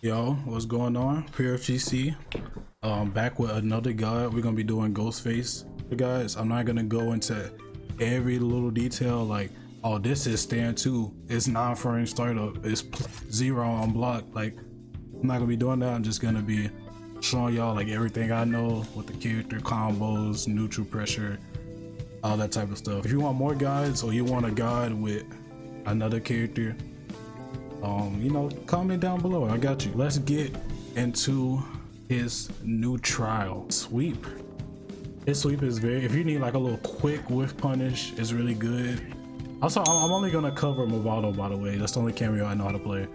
Yo, what's going on? PureFGC. Back with another guide. We're gonna be doing GHOSTFACE, guys. I'm not gonna go into every little detail like, oh, this is stand 2, it's 9-frame startup, it's 0 on block. Like, I'm not gonna be doing that. I'm just gonna be showing y'all like everything I know with the character combos, neutral pressure, all that type of stuff. If you want more guides or you want a guide with another character, you know, comment down below. I got you. Let's get into his new trial sweep. His sweep is very, if you need like a little quick whiff punish, it's really good. Also, I'm only gonna cover Movado, by the way. That's the only cameo I know how to play.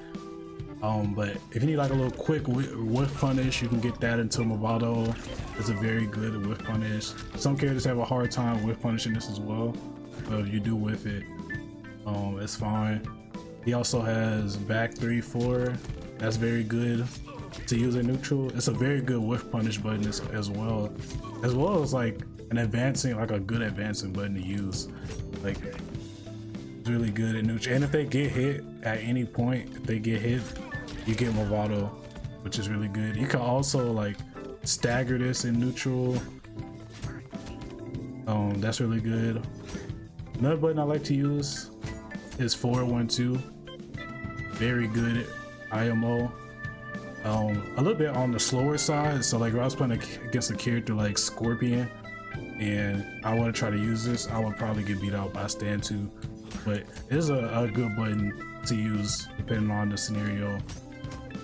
But if you need like a little quick whiff punish, you can get that into Movado. It's a very good whiff punish. Some characters have a hard time whiff punishing this as well, but if you do whiff it, it's fine. He also has back 3-4. That's very good to use in neutral. It's a very good whiff punish button as well as like an advancing, like a good advancing button to use. Like, it's really good in neutral. And if they get hit at any point, if they get hit, you get Movado, which is really good. You can also like stagger this in neutral. That's really good. Another button I like to use is 412. Very good IMO. A little bit on the slower side, so like if I was playing against a character like Scorpion and I want to try to use this, I would probably get beat out by stand 2, but it is a good button to use depending on the scenario.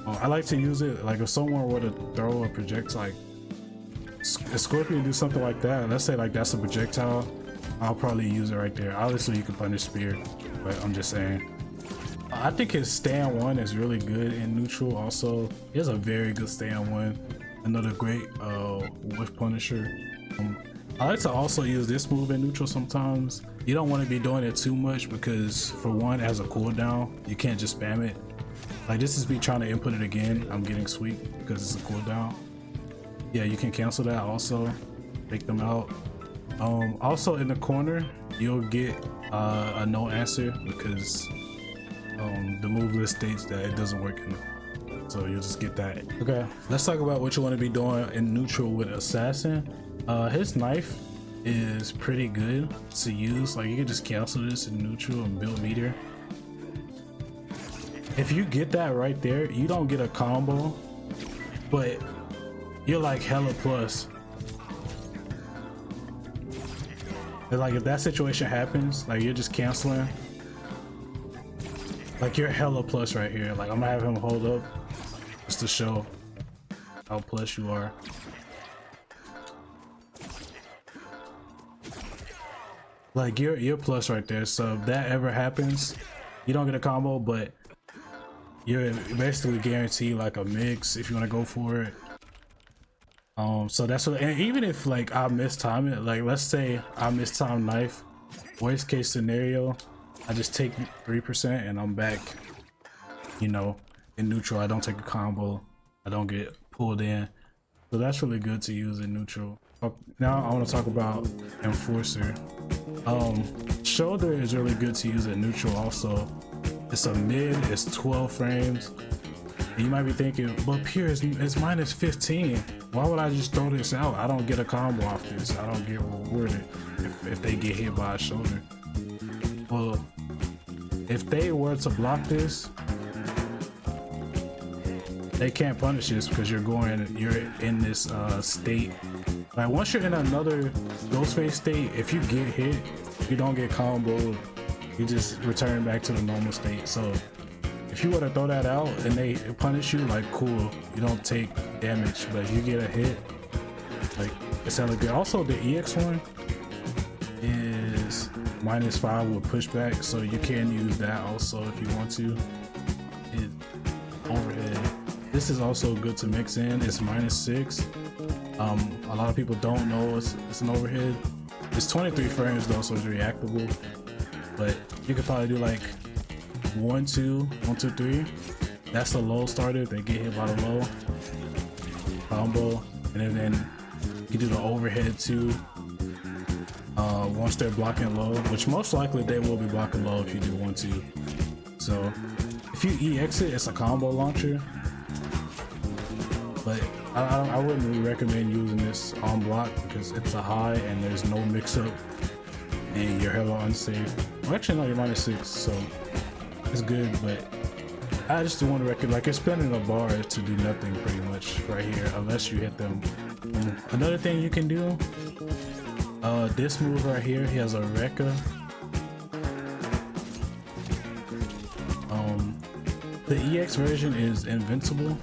I like to use it like if someone were to throw a projectile, like a Scorpion do something like that, let's say like that's a projectile, I'll probably use it right there. Obviously you can punish spear, but I'm just saying. I think his stand 1 is really good in neutral. Also, he has a very good stand 1. Another great whiff punisher. I like to also use this move in neutral sometimes. You don't want to be doing it too much because for one, it has a cooldown. You can't just spam it. Like this is me trying to input it again. I'm getting sweep because it's a cooldown. Yeah, you can cancel that also. Take them out. Also in the corner, you'll get a no answer because the move list states that it doesn't work so you'll just get that. Okay, let's talk about what you want to be doing in neutral with Assassin. His knife is pretty good to use. Like you can just cancel this in neutral and build meter. If you get that right there, you don't get a combo, but you're like hella plus. And like if that situation happens, like you're just canceling, like you're hella plus right here. Like I'm gonna have him hold up just to show how plus you are. Like you're plus right there. So if that ever happens, you don't get a combo, but you're basically guaranteed like a mix if you want to go for it. So that's what, and even if like I mistime it, like let's say I mistime knife, worst case scenario, I just take 3% and I'm back, you know, in neutral. I don't take a combo, I don't get pulled in, so that's really good to use in neutral. Now I want to talk about Enforcer. Shoulder is really good to use in neutral also. It's a mid, it's 12 frames. And you might be thinking, but Pure is minus 15. Why would I just throw this out? I don't get a combo off this. I don't get rewarded if they get hit by a shoulder. Well, if they were to block this, they can't punish this because you're in this state. Like once you're in another GHOSTFACE state, if you get hit, you don't get comboed, you just return back to the normal state. So if you were to throw that out and they punish you, like cool, you don't take damage, but if you get a hit, like it's hella good. Also the EX one is -5 with pushback, so you can use that also if you want to. Overhead, this is also good to mix in. It's -6. A lot of people don't know it's an overhead. It's 23 frames though, so it's reactable, but you could probably do like 1 2 1 2 3. That's the low starter. They get hit by the low combo, and then you do the overhead too once they're blocking low, which most likely they will be blocking low if you do 1 2. So if you EX it, it's a combo launcher. but I wouldn't really recommend using this on block because it's a high and there's no mix up and you're hella unsafe. Well, actually no, you're -6, so it's good, but I just want to recommend, like, you're spending a bar to do nothing pretty much right here unless you hit them. Another thing you can do, this move right here, he has a Rekka. The EX version is invincible.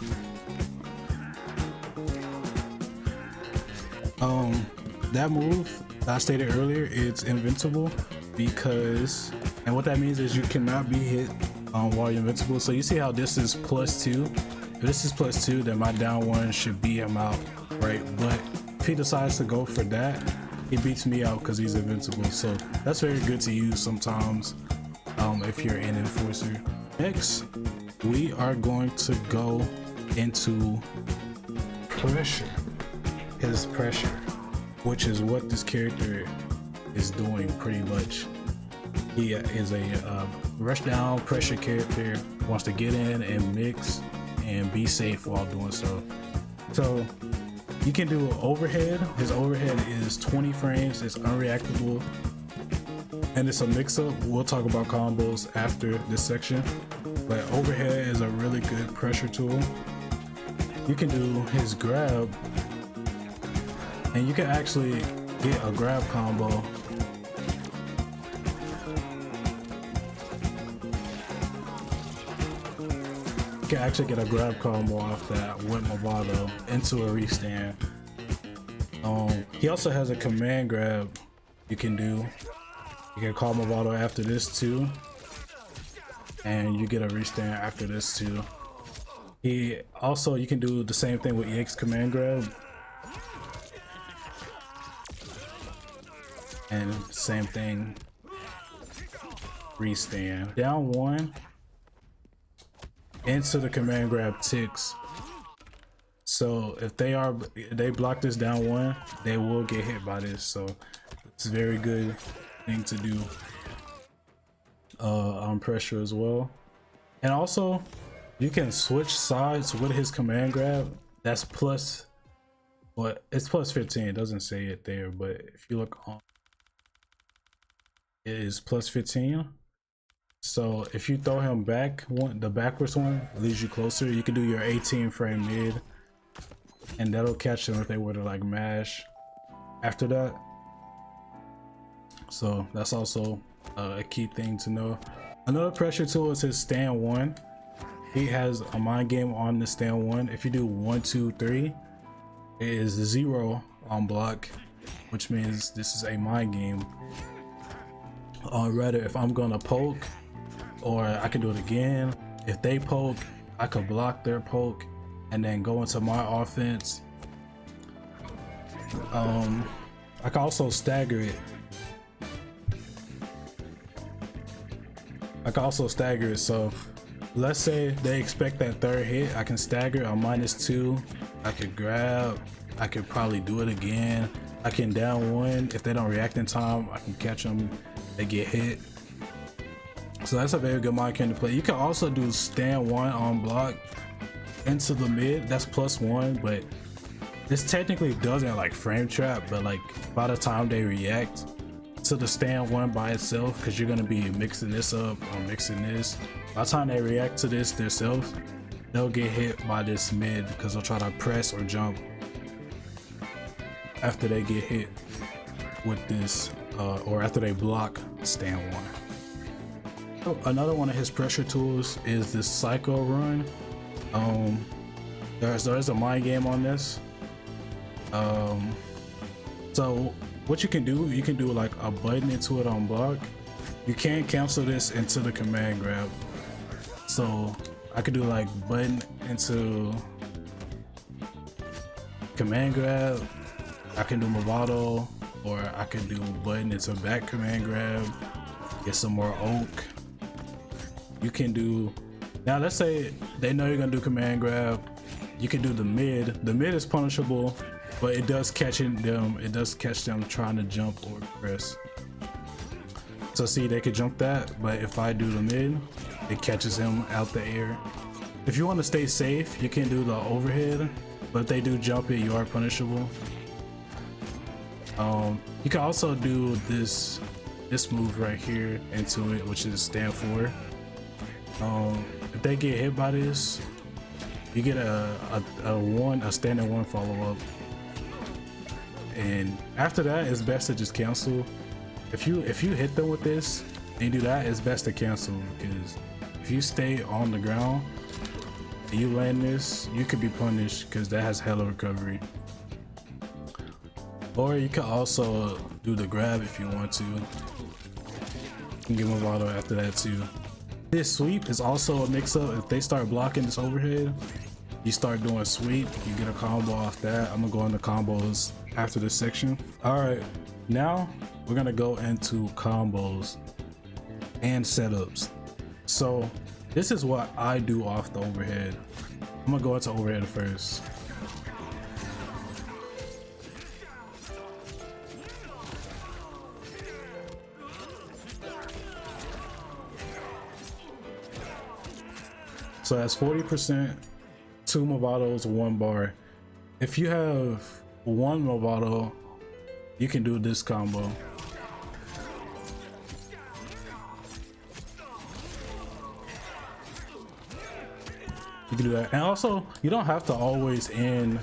That move that I stated earlier, it's invincible because, and what that means is you cannot be hit while you're invincible. So you see how this is +2? If this is +2, then my down one should beat him out, right? But if he decides to go for that, he beats me out because he's invincible. So that's very good to use sometimes if you're in Enforcer. Next, we are going to go into pressure. His pressure, which is what this character is doing pretty much. He is a rush down pressure character, wants to get in and mix and be safe while doing so. So you can do overhead. His overhead is 20 frames, it's unreactable, and it's a mix-up. We'll talk about combos after this section, but overhead is a really good pressure tool. You can do his grab, and you can actually get a grab combo. You can actually get a grab combo off that with Movado into a restand. He also has a command grab you can do. You can call Movado after this too, and you get a restand after this too. He also, you can do the same thing with EX command grab, and same thing, restand. Down one into the command grab ticks. So if they block this down one, they will get hit by this. So it's a very good thing to do on pressure as well. And also you can switch sides with his command grab. That's plus, but it's +15. It doesn't say it there, but if you look on, it is +15. So if you throw him back, the backwards one leaves you closer. You can do your 18 frame mid, and that'll catch them if they were to like mash after that. So that's also a key thing to know. Another pressure tool is his stand one. He has a mind game on the stand one. If you do 1, 2, 3, it is 0 on block, which means this is a mind game. Rather, if I'm gonna poke, or I can do it again. If they poke, I could block their poke and then go into my offense. I can also stagger it. So let's say they expect that third hit, I can stagger a -2. I could grab, I could probably do it again. I can down one. If they don't react in time, I can catch them, they get hit. So that's a very good mind game to play. You can also do stand one on block into the mid. That's +1, but this technically doesn't like frame trap, but like by the time they react to the stand one by itself, because you're gonna be mixing this up or mixing this, by the time they react to this themselves, they'll get hit by this mid because they'll try to press or jump after they get hit with this, or after they block stand one. Another one of his pressure tools is this Psycho Run. There's a mind game on this. So what you can do like a button into it on block. You can cancel this into the command grab. So I could do like button into command grab. I can do Movado, or I can do button into back command grab, get some more oak. You can do, now let's say they know you're gonna do command grab, you can do the mid. The mid is punishable, but it does catch them trying to jump or press. So see, they could jump that, but if I do the mid, it catches him out the air. If you want to stay safe, you can do the overhead. but if they do jump it, you are punishable. You can also do this move right here into it, which is stand for. If they get hit by this, you get a standing one follow up, and after that it's best to just cancel. If you hit them with this and you do that, it's best to cancel, because if you stay on the ground and you land this, you could be punished because that has hella recovery. Or you can also do the grab if you want to. You can give them a auto after that too. This sweep is also a mix-up. If they start blocking this overhead, you start doing sweep, you get a combo off that. I'm gonna go into combos after this section. All right, now we're gonna go into combos and setups. So this is what I do off the overhead. I'm gonna go into overhead first. So that's 40%, 2 Movados, 1 bar. If you have 1 Movado, you can do this combo. You can do that, and also you don't have to always end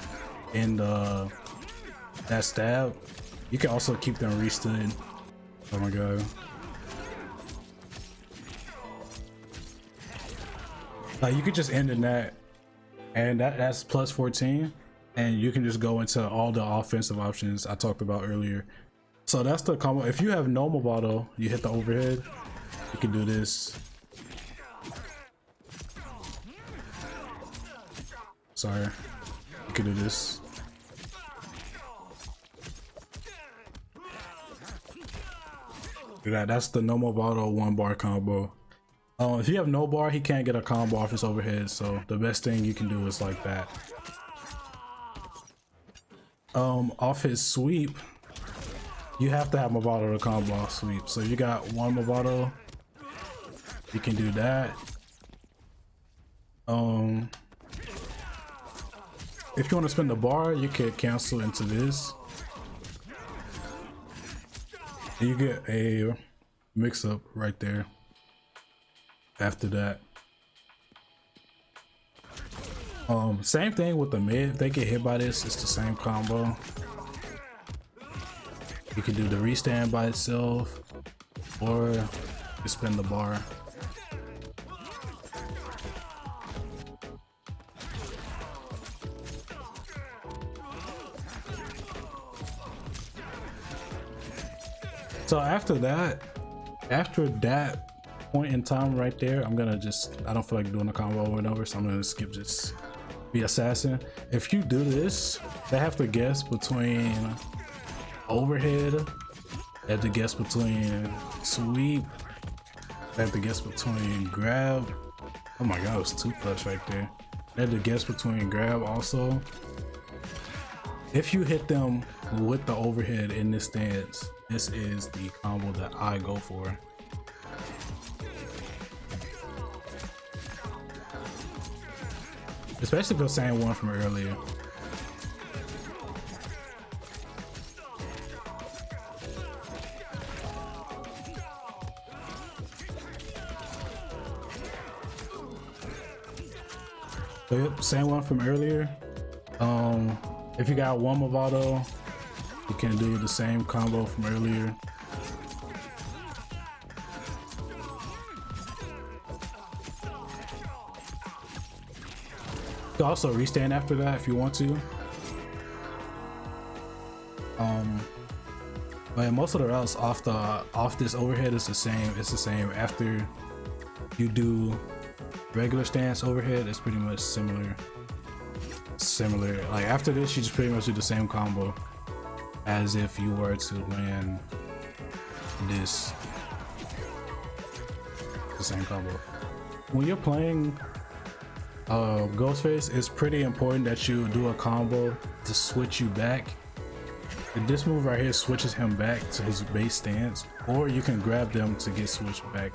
in that stab. You can also keep them restood. Oh my god. You could just end in that, and that's plus 14, and you can just go into all the offensive options I talked about earlier. So that's the combo. If you have no Movado, you hit the overhead, you can do this. Sorry, you can do this. Do that. That's the no Movado 1 bar combo. If you have no bar, he can't get a combo off his overhead, so the best thing you can do is like that. Off his sweep, you have to have Movado to combo off sweep. So you got 1 Movado, you can do that. If you want to spin the bar, you could cancel into this. And you get a mix-up right there. After that, same thing with the mid. If they get hit by this, it's the same combo. You can do the restand by itself, or you spin the bar. So after that point in time right there, I'm gonna I don't feel like doing a combo over and over, so I'm gonna skip this. Be assassin. If you do this, they have to guess between overhead, they have to guess between sweep, they have to guess between grab. Oh my god, it's 2+ right there. They have to guess between grab also. If you hit them with the overhead in this stance, this is the combo that I go for. Especially the same one from earlier. So yep, same one from earlier. If you got 1 Movado, you can do the same combo from earlier. You can also restand after that if you want to. But most of the routes off this overhead is the same. It's the same. After you do regular stance overhead, it's pretty much similar. Like after this, you just pretty much do the same combo as if you were to land this. The same combo. When you're playing Ghostface, it's pretty important that you do a combo to switch you back. This move right here switches him back to his base stance, or you can grab them to get switched back.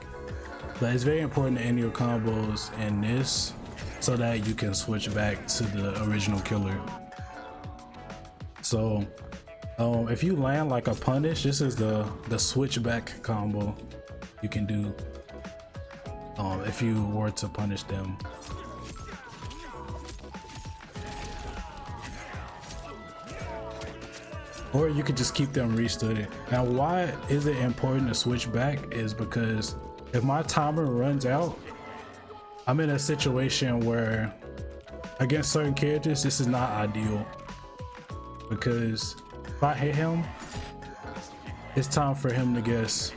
But it's very important to end your combos in this so that you can switch back to the original killer. So if you land like a punish, this is the switchback combo you can do if you were to punish them. Or you could just keep them restood. Now why is it important to switch back is because if my timer runs out, I'm in a situation where against certain characters this is not ideal, because if I hit him, it's time for him to guess.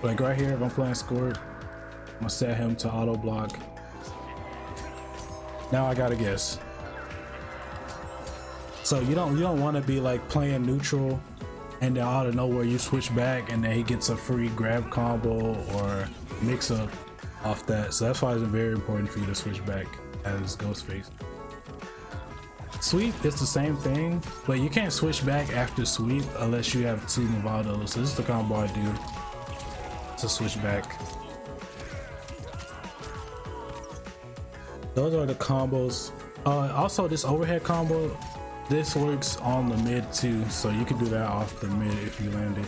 Like right here, if I'm playing scored, I'm gonna set him to auto block. Now I gotta guess. So you don't want to be like playing neutral and then out of nowhere you switch back and then he gets a free grab combo or mix up off that. So that's why it's very important for you to switch back as Ghostface. Sweep is the same thing, but you can't switch back after sweep unless you have 2 Movados. So this is the combo I do to switch back. Those are the combos. Also this overhead combo, this works on the mid too, so you can do that off the mid if you land it.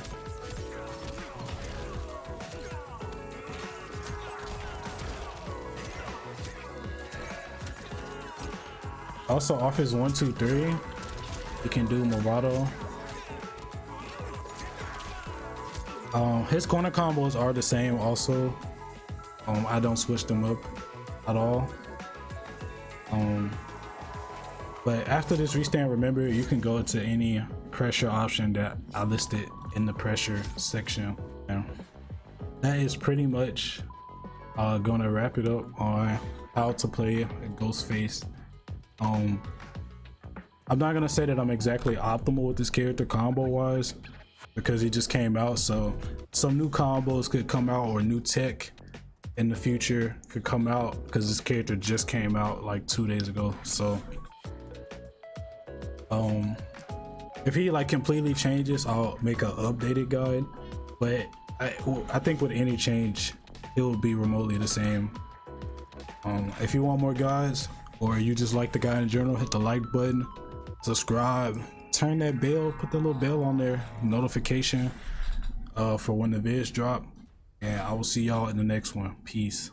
Also off his 1, 2, 3, you can do Movado. His corner combos are the same also. I don't switch them up at all. But after this restand, remember you can go to any pressure option that I listed in the pressure section. Now, that is pretty much gonna wrap it up on how to play Ghostface. I'm not gonna say that I'm exactly optimal with this character combo wise because he just came out, so some new combos could come out or new tech in the future could come out because this character just came out like 2 days ago. So if he like completely changes, I'll make an updated guide, but I think with any change it will be remotely the same. If you want more guides or you just like the guide in general, hit the like button, subscribe, turn that bell, put the little bell on there, notification for when the vids drop, and I will see y'all in the next one. Peace.